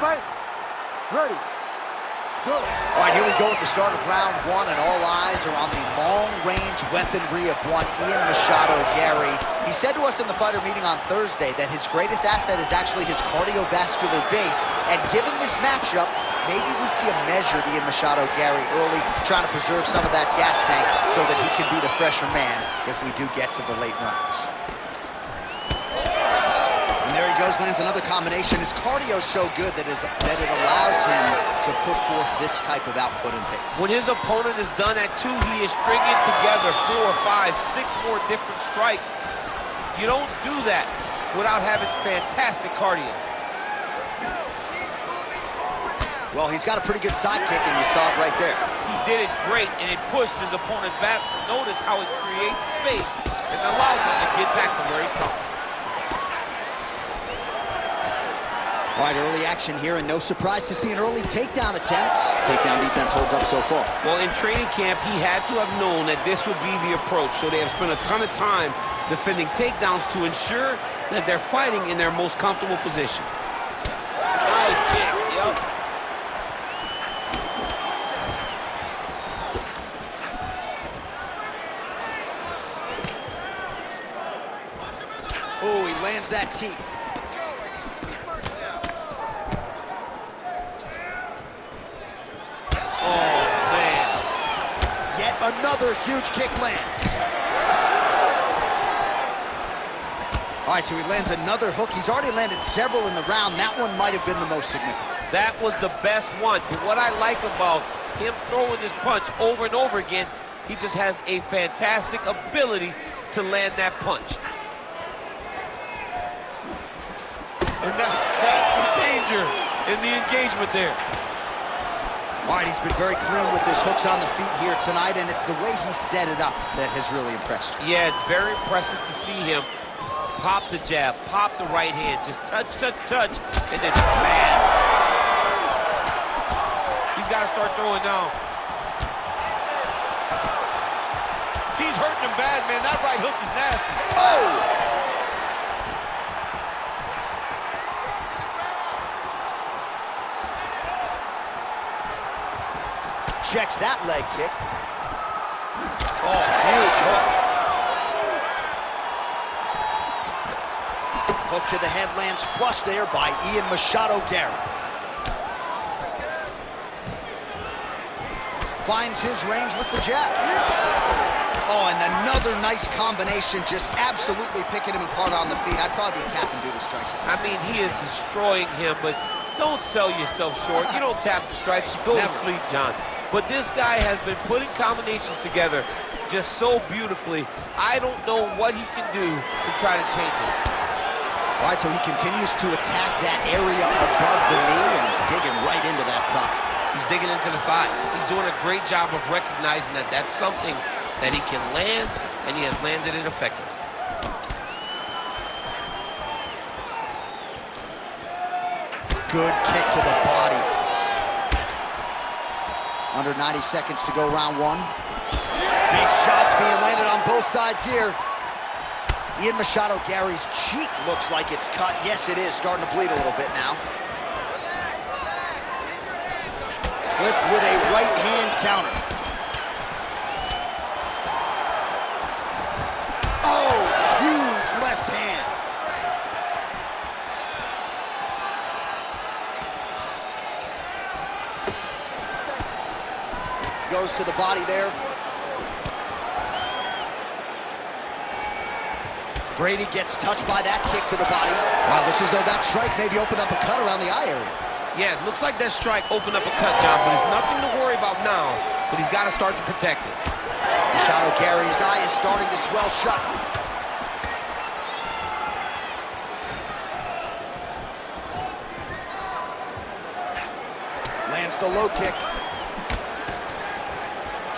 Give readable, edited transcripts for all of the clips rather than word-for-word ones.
fight. Ready. Go. All right, here we go with the start of round one, and all eyes are on the long-range weaponry of one Ian Machado Garry. He said to us in the fighter meeting on Thursday that his greatest asset is actually his cardiovascular base, and given this matchup, maybe we see a measured Ian Machado Garry early, trying to preserve some of that gas tank so that he can be the fresher man if we do get to the late rounds. And there he goes, lands another combination. His cardio's so good that it allows him to put forth this type of output and pace. When his opponent is done at 2, he is stringing together 4, 5, 6 more different strikes. You don't do that without having fantastic cardio. Well, he's got a pretty good sidekick, and you saw it right there. He did it great, and it pushed his opponent back. Notice how it creates space and allows him to get back to where he's coming. All right, early action here, and no surprise to see an early takedown attempt. Takedown defense holds up so far. Well, in training camp, he had to have known that this would be the approach, so they have spent a ton of time defending takedowns to ensure that they're fighting in their most comfortable position. Nice kick, yep. Oh, he lands that teep. Another huge kick lands. All right, so he lands another hook. He's already landed several in the round. That one might have been the most significant. That was the best one. But what I like about him throwing this punch over and over again, he just has a fantastic ability to land that punch. And that's the danger in the engagement there. All right, he's been very clean with his hooks on the feet here tonight, and it's the way he set it up that has really impressed you. Yeah, it's very impressive to see him pop the jab, pop the right hand, just touch, touch, touch, and then bam. He's got to start throwing now. He's hurting him bad, man. That right hook is nasty. Oh! Checks that leg kick. Oh, huge hook. Hook to the head lands flush there by Ian Machado Garry. Finds his range with the jab. Oh, and another nice combination, just absolutely picking him apart on the feet. I'd probably be tapping due to strikes. I mean, he is destroying him, but don't sell yourself short. You don't tap the strikes, you go to sleep, John. But this guy has been putting combinations together just so beautifully. I don't know what he can do to try to change it. All right, so he continues to attack that area above the knee and digging right into that thigh. He's digging into the thigh. He's doing a great job of recognizing that that's something that he can land, and he has landed it effectively. Good kick to the body. Under 90 seconds to go round one. Big shots being landed on both sides here. Ian Machado Garry's cheek looks like it's cut. Yes, it is. Starting to bleed a little bit now. Flipped with a right hand counter. Oh, huge left hand. Goes to the body there. Brady gets touched by that kick to the body. Wow, looks as though that strike maybe opened up a cut around the eye area. Yeah, it looks like that strike opened up a cut, John, but it's nothing to worry about now, but he's got to start to protect it. Machado Garry's eye is starting to swell shut. Lands the low kick.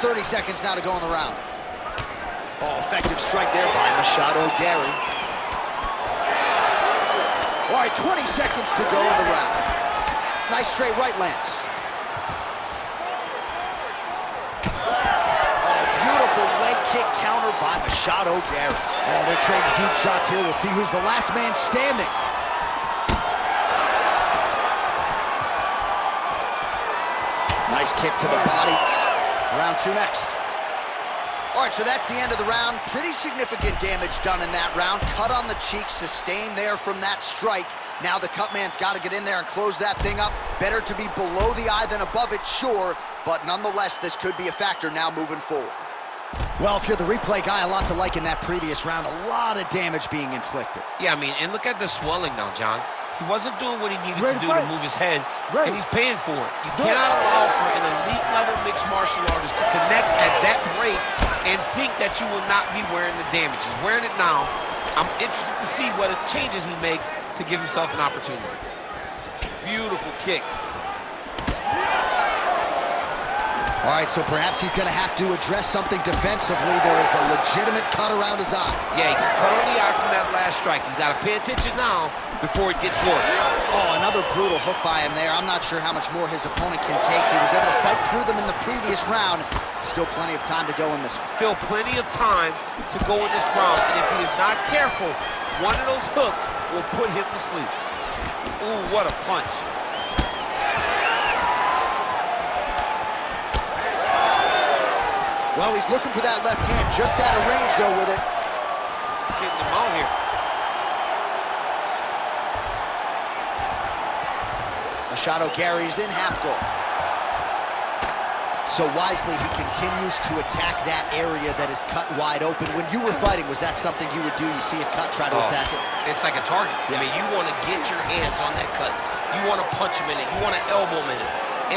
30 seconds now to go in the round. Oh, effective strike there by Machado Garry. All right, 20 seconds to go in the round. Nice straight right lands. Oh, beautiful leg kick counter by Machado Garry. Oh, they're trading huge shots here. We'll see who's the last man standing. Nice kick to the body. Round 2 next. All right, so that's the end of the round. Pretty significant damage done in that round. Cut on the cheek, sustained there from that strike. Now the cut man's got to get in there and close that thing up. Better to be below the eye than above it, sure, but nonetheless, this could be a factor now moving forward. Well, if you're the replay guy, a lot to like in that previous round. A lot of damage being inflicted. Yeah, I mean, and look at the swelling now, John. He wasn't doing what he needed Ready to do to to fight. move his head, Ready. and he's paying for it. You cannot allow for an elite-level mixed martial artist to connect at that rate and think that you will not be wearing the damage. He's wearing it now. I'm interested to see what changes he makes to give himself an opportunity. Beautiful kick. All right, so perhaps he's going to have to address something defensively. There is a legitimate cut around his eye. Yeah, he got cut on the eye from that last strike. He's got to pay attention now before it gets worse. Oh, another brutal hook by him there. I'm not sure how much more his opponent can take. He was able to fight through them in the previous round. Still plenty of time to go in this one. Still plenty of time to go in this round. And if he is not careful, one of those hooks will put him to sleep. Ooh, what a punch. Well, he's looking for that left hand, just out of range, though, with it. Getting him out here. Machado Garry's in half guard. So wisely, he continues to attack that area that is cut wide open. When you were fighting, was that something you would do? You see it cut, try to attack it? It's like a target. Yeah. I mean, you want to get your hands on that cut. You want to punch him in it. You want to elbow him in it.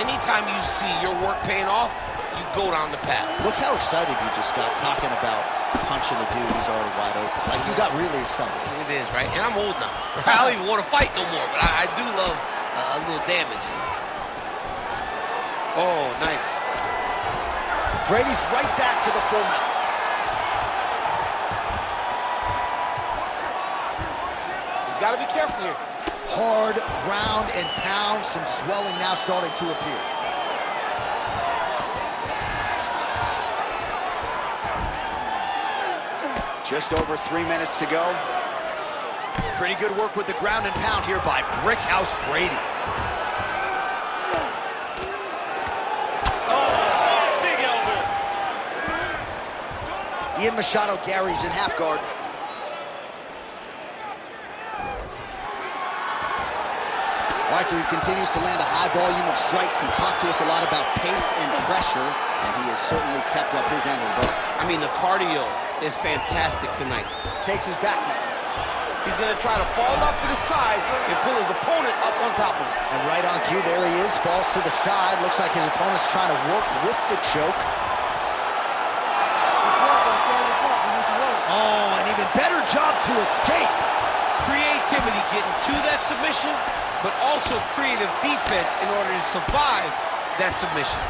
Anytime you see your work paying off, you go down the path. Look how excited you just got talking about punching a dude who's already wide open. Like, you got really excited. It is, right? And I'm old now. I don't even want to fight no more, but I do love a little damage. Oh, nice. Brady's right back to the full mount. He's got to be careful here. Hard ground and pound. Some swelling now starting to appear. Just over 3 minutes to go. Pretty good work with the ground and pound here by Brickhouse Brady. Oh, big elbow. Ian Machado Garry's in half guard. All right, so he continues to land a high volume of strikes. He talked to us a lot about pace and pressure, and he has certainly kept up his end of the boat. I mean, the cardio is fantastic tonight. Takes his back now. He's going to try to fall off to the side and pull his opponent up on top of him. And right on cue, there he is, falls to the side. Looks like his opponent's trying to work with the choke. Oh, an even better job to escape. Creativity getting to that submission, but also creative defense in order to survive that submission.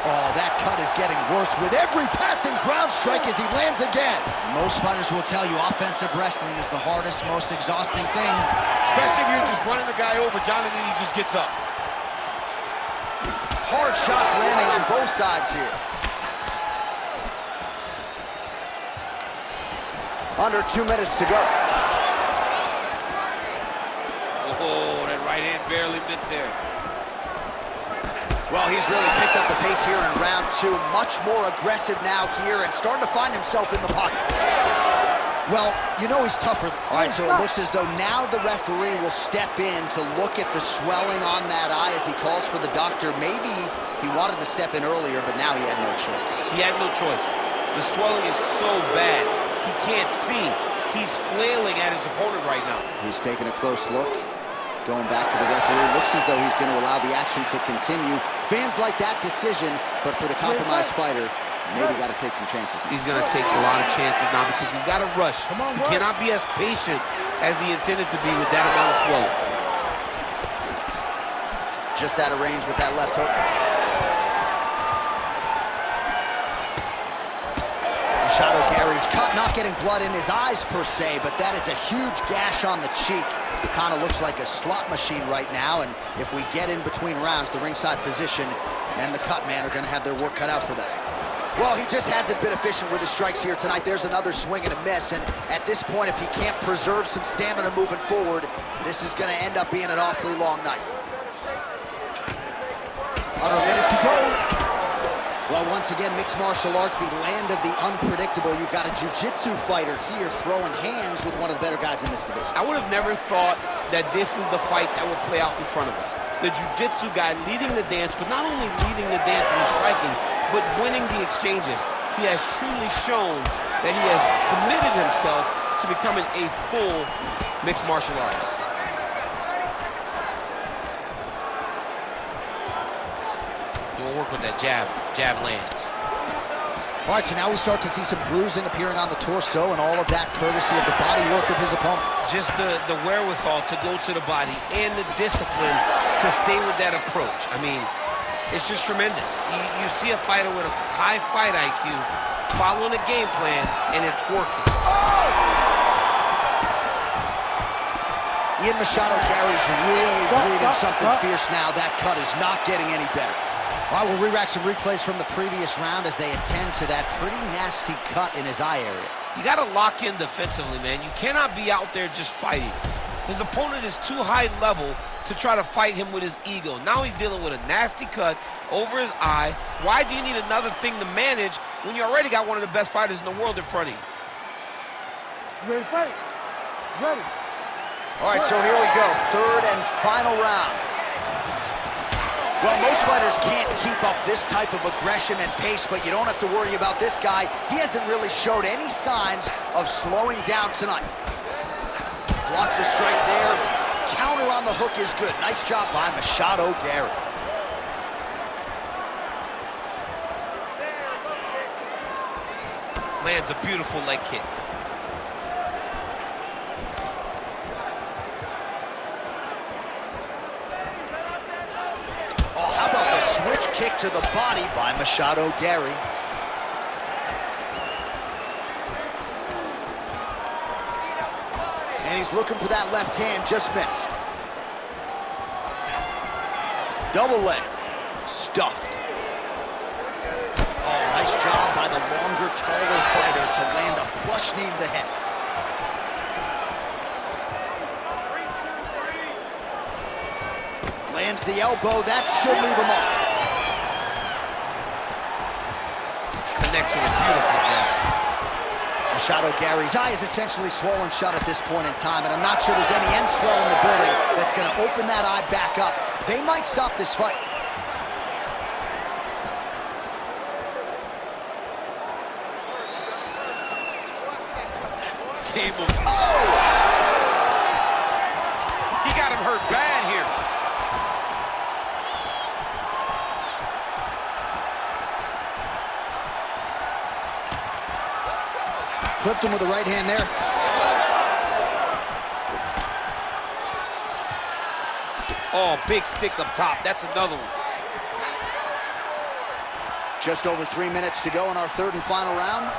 Oh, that cut is getting worse with every passing ground strike as he lands again. Most fighters will tell you offensive wrestling is the hardest, most exhausting thing. Especially if you're just running the guy over, John, and then he just gets up. Hard shots landing on both sides here. Under 2 minutes to go. Oh, that right hand barely missed there. Well, he's really picked up the pace here in round 2. Much more aggressive now here and starting to find himself in the pocket. Well, you know he's tougher. All right, so it looks as though now the referee will step in to look at the swelling on that eye as he calls for the doctor. Maybe he wanted to step in earlier, but now he had no choice. He had no choice. The swelling is so bad, he can't see. He's flailing at his opponent right now. He's taking a close look. Going back to the referee, looks as though he's going to allow the action to continue. Fans like that decision, but for the compromised fighter, maybe got to take some chances now. He's going to take a lot of chances now because he's got to rush. He cannot be as patient as he intended to be with that amount of swelling. Just out of range with that left hook. Machado Garry's cut, not getting blood in his eyes per se, but that is a huge gash on the cheek. Kind of looks like a slot machine right now, and if we get in between rounds, the ringside physician and the cut man are going to have their work cut out for that. Well, he just hasn't been efficient with his strikes here tonight. There's another swing and a miss, and at this point, if he can't preserve some stamina moving forward, this is going to end up being an awfully long night. Under a minute to go. Well, once again, mixed martial arts, the land of the unpredictable. You've got a jiu-jitsu fighter here throwing hands with one of the better guys in this division. I would have never thought that this is the fight that would play out in front of us. The jiu-jitsu guy leading the dance, but not only leading the dance and striking, but winning the exchanges. He has truly shown that he has committed himself to becoming a full mixed martial artist. Doing work with that jab. Jab lands. All right, so now we start to see some bruising appearing on the torso, and all of that courtesy of the body work of his opponent. Just the wherewithal to go to the body and the discipline to stay with that approach. I mean, it's just tremendous. You see a fighter with a high fight IQ following a game plan, and it's working. Ian Machado Garry's really bleeding something fierce now. That cut is not getting any better. All right, we'll re-rack some replays from the previous round as they attend to that pretty nasty cut in his eye area. You got to lock in defensively, man. You cannot be out there just fighting. His opponent is too high level to try to fight him with his ego. Now he's dealing with a nasty cut over his eye. Why do you need another thing to manage when you already got one of the best fighters in the world in front of you? Ready to fight? Ready. All right, so here we go. Third and final round. Well, most fighters can't keep up this type of aggression and pace, but you don't have to worry about this guy. He hasn't really showed any signs of slowing down tonight. Block the strike there. Counter on the hook is good. Nice job by Machado Garry. Lands a beautiful leg kick. Switch kick to the body by Machado Garry. And he's looking for that left hand, just missed. Double leg, stuffed. Oh, nice job by the longer, taller fighter to land a flush knee to the head. Lands the elbow, that should leave him off. Connects with a beautiful jab. Machado Garry's eye is essentially swollen shut at this point in time, and I'm not sure there's any end swell in the building that's going to open that eye back up. They might stop this fight. Game of... Oh! He got him hurt bad here. Clipped him with the right hand there. Oh, big stick up top. That's another one. Just over 3 minutes to go in our third and final round.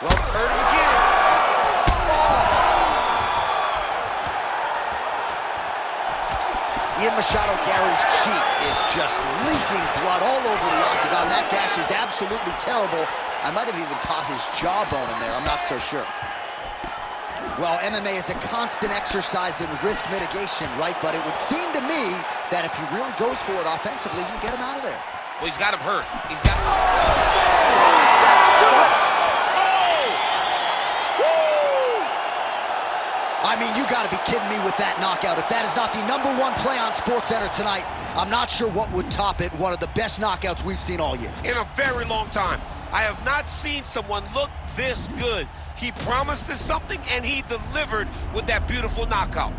Well, hurt him again. Ian Machado Garry's cheek is just leaking blood all over the octagon. That gash is absolutely terrible. I might have even caught his jawbone in there. I'm not so sure. Well, MMA is a constant exercise in risk mitigation, right? But it would seem to me that if he really goes for it offensively, you can get him out of there. Well, he's got him hurt. He's got him. That's good. I mean, you gotta be kidding me with that knockout. If that is not the #1 play on SportsCenter tonight, I'm not sure what would top it. One of the best knockouts we've seen all year. In a very long time. I have not seen someone look this good. He promised us something, and he delivered with that beautiful knockout.